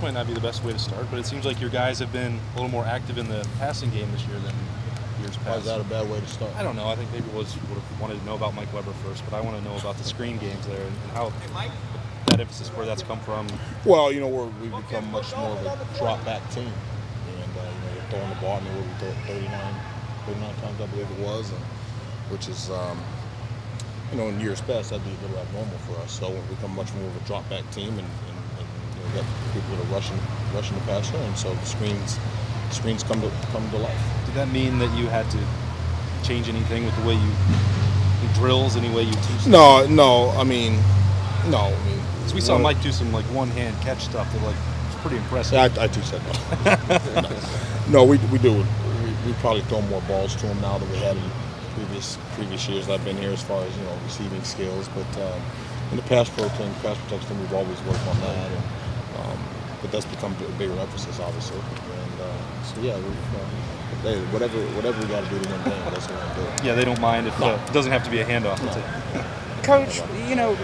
this might not be the best way to start, but it seems like your guys have been a little more active in the passing game this year than years past. Why is that a bad way to start? I don't know. I think maybe would have wanted to know about Mike Weber first, but I want to know about the screen games there and how that emphasis, where that's come from. Well, we've become much more of a drop-back team. And, we're throwing the ball. I mean, we threw it 39 times, I believe it was, which is, in years past, that'd be a little abnormal for us. So we've become much more of a drop-back team, and got people that are rushing the passer, and so the screens come to life. Did that mean that you had to change anything with the way you drills, any way you teach? No. I mean, because we saw Mike do some one-hand catch stuff that was pretty impressive. Yeah, I teach that. No, we do. We probably throw more balls to him now than we had in previous years I've been here, as far as receiving skills. But in the pass protection, we've always worked on that, but that's become a bigger emphasis, obviously. And so yeah, whatever we got to do to win games, that's what we're doing. Yeah, they don't mind if it doesn't have to be a handoff. No. Coach,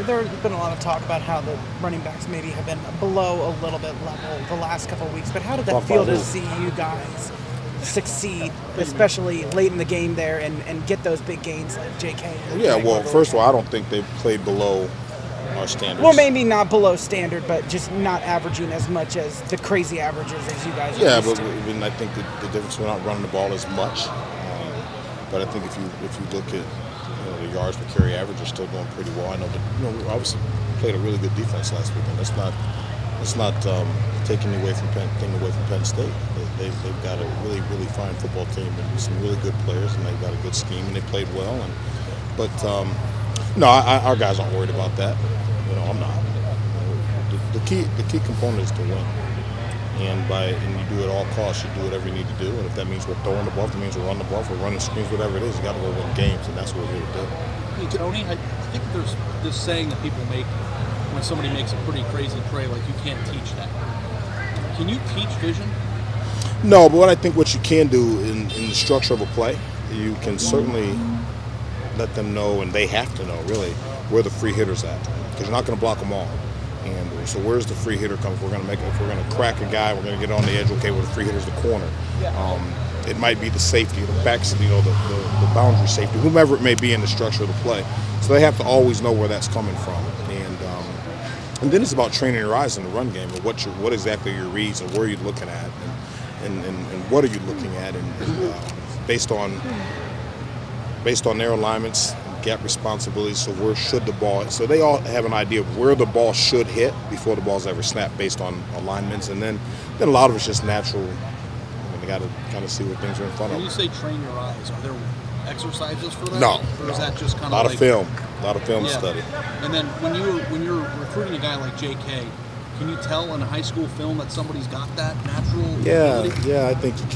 there's been a lot of talk about how the running backs maybe have been below a little bit level the last couple of weeks, but how did that feel to see you guys succeed, especially late in the game there, and get those big gains like JK? Yeah, well, first of all, I don't think they've played below our standards. Well, maybe not below standard, but just not averaging as much as the crazy averages as you guys are. Yeah, but I think the difference, we're not running the ball as much. But I think if you look at the yards per carry average, are still doing pretty well. I know that we obviously played a really good defense last weekend. It's not taking away from Penn State. They've got a really, really fine football team and some really good players, and they've got a good scheme, and they played well. But our guys aren't worried about that. I'm not. The key component is to win, and you do it at all costs. You do whatever you need to do, and if that means we're throwing the ball, if that means we're running the ball, if we're running screens, whatever it is, you got to go win games, and that's what we're here to do. Hey Tony, I think there's this saying that people make when somebody makes a pretty crazy play, like you can't teach that. Can you teach vision? No, but what you can do in the structure of a play, you can certainly let them know, and they have to know really where the free hitter's at, because you're not going to block them all. And so where's the free hitter come? If we're going to crack a guy, we're going to get on the edge. Okay, well, the free hitter's the corner. It might be the safety, the backs, the boundary safety, whomever it may be in the structure of the play. So they have to always know where that's coming from. And then it's about training your eyes in the run game, and what exactly are your reads, and where are you looking at, and what are you looking at, and based on their alignments, gap responsibilities. So where should the ball? So they all have an idea of where the ball should hit before the ball's ever snapped, based on alignments, and then a lot of it's just natural. They got to kind of see what things are in front of them. When you say train your eyes, are there exercises for that? No. Or is that just kind of a lot of film study. And then when you're recruiting a guy like JK, can you tell in a high school film that somebody's got that natural ability? Yeah, I think you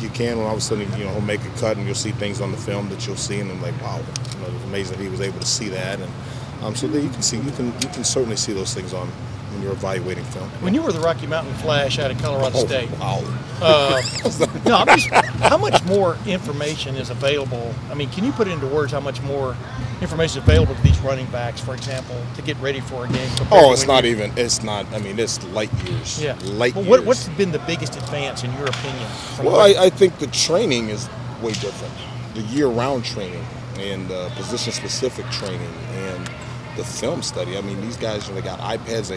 can. When all of a sudden, he'll make a cut and you'll see things on the film that you'll see, and I'm like, wow, it's amazing that he was able to see that. And so that you can certainly see those things when you're evaluating film. When you were the Rocky Mountain Flash out of Colorado State, wow. How much more information is available? I mean, can you put it into words how much more information is available to these running backs, for example, to get ready for a game? It's light years. Yeah. Light years. What's been the biggest advance, in your opinion? Well, I think the training is way different. The year-round training and position-specific training and the film study. I mean, these guys, they got iPads.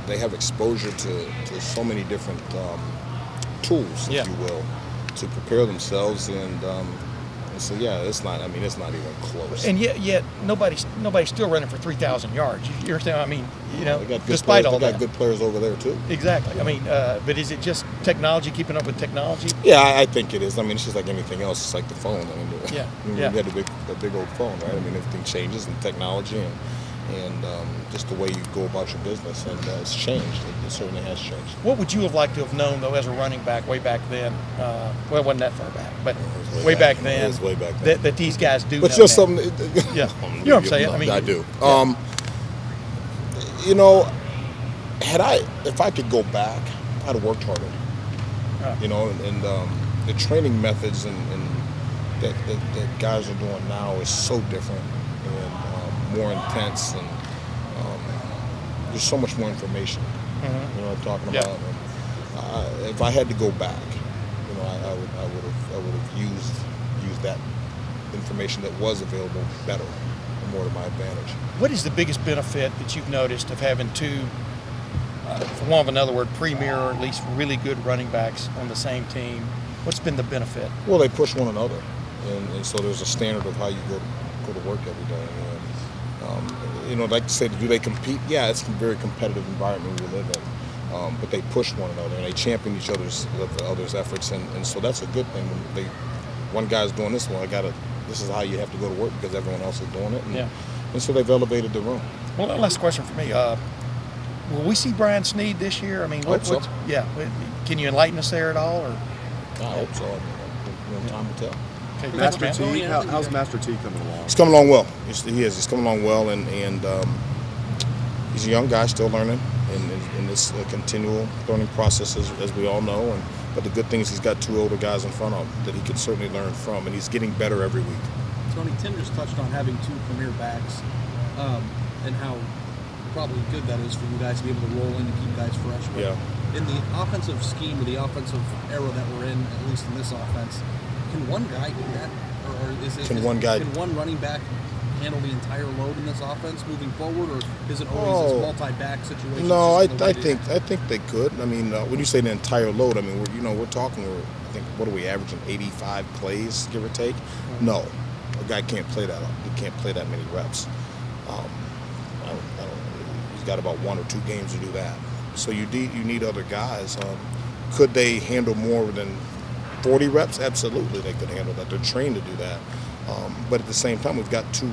They have exposure to so many different tools, if you will, to prepare themselves. And so it's not even close. And yet nobody's still running for 3,000 yards. You understand? I mean, they got despite all that, they got good players over there too. Exactly. I mean, but is it just technology, keeping up with technology? Yeah, I think it is. I mean, it's just like anything else. It's like the phone. I mean, you got a big old phone, right? I mean, everything changes in technology and just the way you go about your business, and it's changed. It certainly has changed. What would you have liked to have known, though, as a running back way back then? Well, it wasn't that far back, but way back then. It was way back then. That these guys do. But just something. Yeah, you know what I'm saying. I mean, I do. Yeah. If I could go back, I'd have worked harder. And the training methods and that guys are doing now is so different and more intense, and there's so much more information. You know what I'm talking about? if I had to go back, you know, I would have used that information that was available better and more to my advantage. What is the biggest benefit that you've noticed of having two, for want of another word, premier or at least really good running backs on the same team? What's been the benefit? Well, they push one another, and so there's a standard of how you go to work every day. And, you know, like to say, do they compete? Yeah, it's a very competitive environment we live in, but they push one another and they champion each other's efforts, and so that's a good thing. When one guy's doing this one, this is how you have to go to work because everyone else is doing it, and so they've elevated the room. Well, last question for me. Will we see Brian Snead this year? I mean, can you enlighten us there at all? Or? I hope so. Time will tell. Okay, Master T, how's Master T coming along? He's coming along well. He is. He's coming along well, and he's a young guy still learning in this continual learning process, as we all know. But the good thing is he's got two older guys in front of him that he can certainly learn from, and he's getting better every week. Tony, Tim just touched on having two premier backs and how probably good that is for you guys to be able to roll in and keep guys fresh. But yeah. In the offensive scheme or the offensive era that we're in, at least in this offense, can one guy do that? Or can one running back handle the entire load in this offense moving forward, or is it always this multi-back situation? No, I think they could. I mean, when you say the entire load, I mean we're talking. I think what are we averaging? 85 plays, give or take. No, a guy can't play that. He can't play that many reps. He's got about 1 or 2 games to do that. So you need other guys. Could they handle more than 40 reps? Absolutely, they could handle that. They're trained to do that. But at the same time, we've got two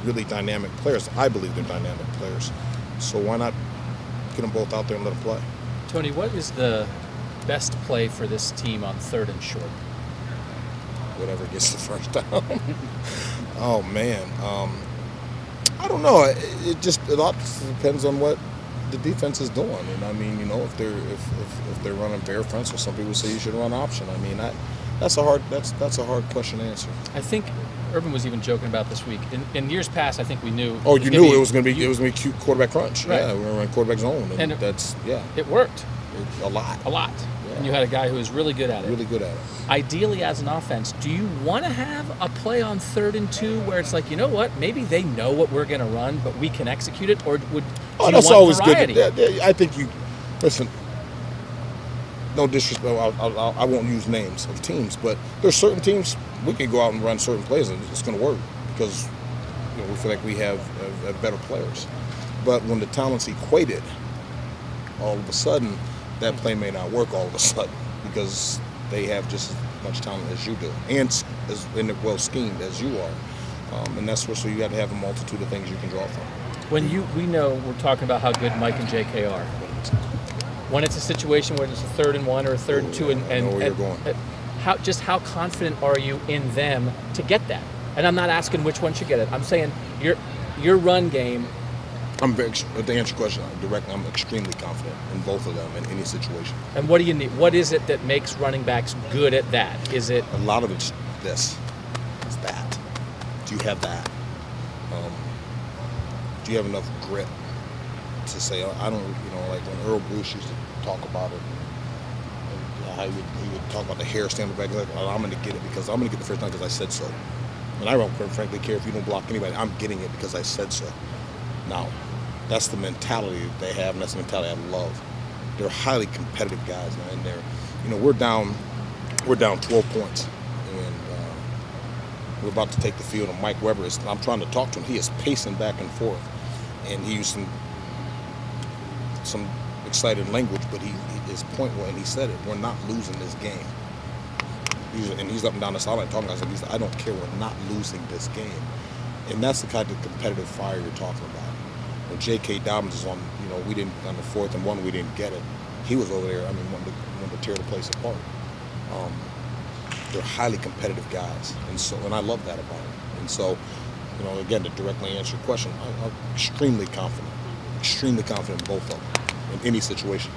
really dynamic players. I believe they're dynamic players. So why not get them both out there and let them play? Tony, what is the best play for this team on 3rd and short? Whatever gets the first down. Oh man, I don't know. A lot depends on what the defense is doing. And I mean, you know, if they're running bare fronts, or some people say you should run option. I mean, that's a hard question to answer. I think Urban was even joking about this week. In years past, I think we knew. Oh, you knew it was going to be cute quarterback crunch. Right. Yeah, we were running quarterback zone, and it worked. A lot. Yeah. And you had a guy who was really good at it. Really good at it. Ideally, as an offense, do you want to have a play on 3rd and 2 where it's like, you know what, maybe they know what we're going to run, but we can execute it, or would? Oh, that's always variety? Good. I think you listen. No disrespect. I won't use names of teams, but there's certain teams we can go out and run certain plays and it's going to work because we feel like we have better players. But when the talent's equated, all of a sudden that play may not work all of a sudden because they have just as much talent as you do and well schemed as you are. And that's where so you got to have a multitude of things you can draw from. We know we're talking about how good Mike and JK are. When it's a situation where it's a 3rd and 1 or a 3rd and 2, I know where you're going. How confident are you in them to get that? And I'm not asking which one should get it. I'm saying your run game. To answer your question directly, I'm extremely confident in both of them in any situation. And what do you need? What is it that makes running backs good at that? Is it a lot of it's this? It's that. Do you have that? Do you have enough grit to say, I don't, like when Earl Bruce used to talk about it, and how he would talk about the hair standing back, like, I'm going to get it because I'm going to get the first down because I said so. And I don't frankly care if you don't block anybody. I'm getting it because I said so. Now, that's the mentality that they have, and that's the mentality I love. They're highly competitive guys, man. And we're down 12 points, and we're about to take the field. And Mike Weber I'm trying to talk to him. He is pacing back and forth, and he used some excited language, but his point was, and he said it, we're not losing this game. He's up and down the sideline talking. I said, I don't care, we're not losing this game. And that's the kind of competitive fire you're talking about. When J.K. Dobbins is on, we didn't, on the 4th and 1, we didn't get it. He was over there, wanted to tear the place apart. They're highly competitive guys, and I love that about them. And so, again, to directly answer your question, I'm extremely confident in both of them in any situation.